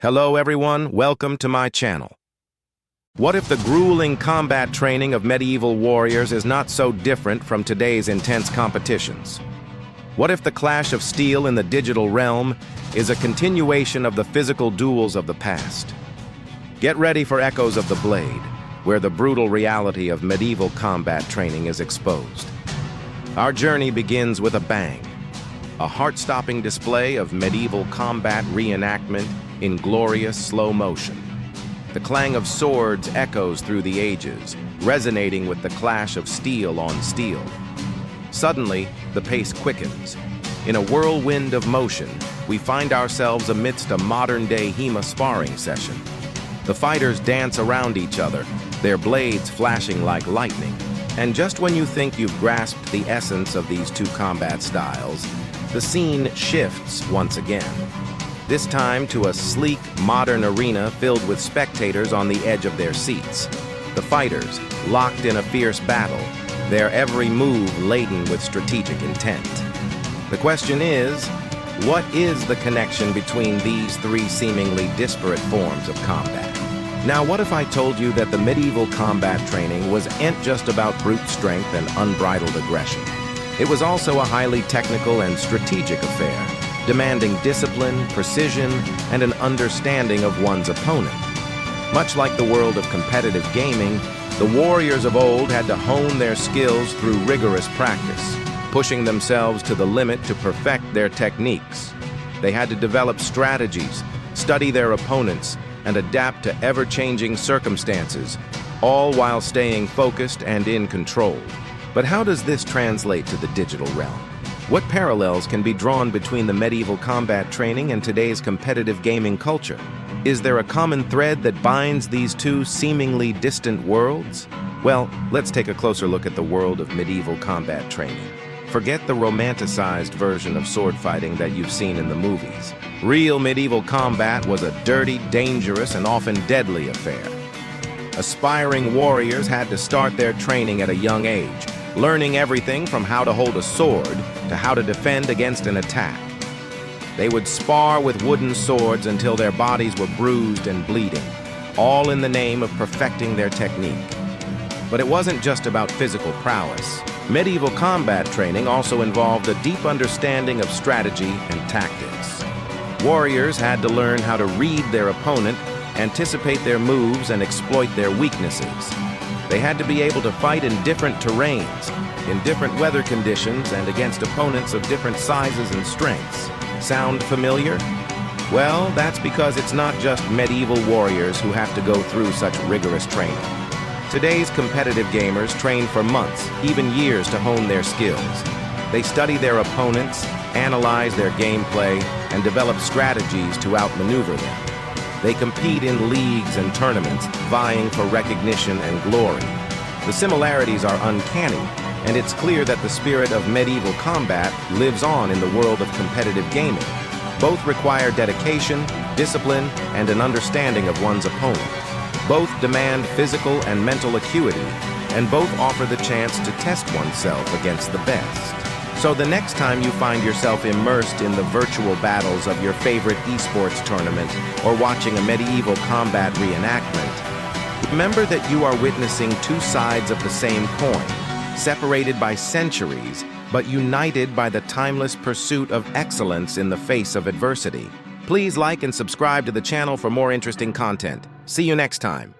Hello everyone, welcome to my channel. What if the grueling combat training of medieval warriors is not so different from today's intense competitions? What if the clash of steel in the digital realm is a continuation of the physical duels of the past? Get ready for echoes of the blade, where the brutal reality of medieval combat training is exposed. Our journey begins with a bang, a heart-stopping display of medieval combat reenactment in glorious slow motion. The clang of swords echoes through the ages, resonating with the clash of steel on steel. Suddenly, the pace quickens. In a whirlwind of motion, we find ourselves amidst a modern-day HEMA sparring session. The fighters dance around each other, their blades flashing like lightning. And just when you think you've grasped the essence of these two combat styles, the scene shifts once again. This time to a sleek, modern arena filled with spectators on the edge of their seats. The fighters, locked in a fierce battle, their every move laden with strategic intent. The question is, what is the connection between these three seemingly disparate forms of combat? Now, what if I told you that the medieval combat training wasn't just about brute strength and unbridled aggression? It was also a highly technical and strategic affair, demanding discipline, precision, and an understanding of one's opponent. Much like the world of competitive gaming, the warriors of old had to hone their skills through rigorous practice, pushing themselves to the limit to perfect their techniques. They had to develop strategies, study their opponents, and adapt to ever-changing circumstances, all while staying focused and in control. But how does this translate to the digital realm? What parallels can be drawn between the medieval combat training and today's competitive gaming culture? Is there a common thread that binds these two seemingly distant worlds? Well, let's take a closer look at the world of medieval combat training. Forget the romanticized version of sword fighting that you've seen in the movies. Real medieval combat was a dirty, dangerous, and often deadly affair. Aspiring warriors had to start their training at a young age, learning everything from how to hold a sword to how to defend against an attack. They would spar with wooden swords until their bodies were bruised and bleeding, all in the name of perfecting their technique. But it wasn't just about physical prowess. Medieval combat training also involved a deep understanding of strategy and tactics. Warriors had to learn how to read their opponent, anticipate their moves, and exploit their weaknesses. They had to be able to fight in different terrains, in different weather conditions, and against opponents of different sizes and strengths. Sound familiar? Well, that's because it's not just medieval warriors who have to go through such rigorous training. Today's competitive gamers train for months, even years, to hone their skills. They study their opponents, analyze their gameplay, and develop strategies to outmaneuver them. They compete in leagues and tournaments, vying for recognition and glory. The similarities are uncanny, and it's clear that the spirit of medieval combat lives on in the world of competitive gaming. Both require dedication, discipline, and an understanding of one's opponent. Both demand physical and mental acuity, and both offer the chance to test oneself against the best. So the next time you find yourself immersed in the virtual battles of your favorite esports tournament or watching a medieval combat reenactment, remember that you are witnessing two sides of the same coin, separated by centuries, but united by the timeless pursuit of excellence in the face of adversity. Please like and subscribe to the channel for more interesting content. See you next time.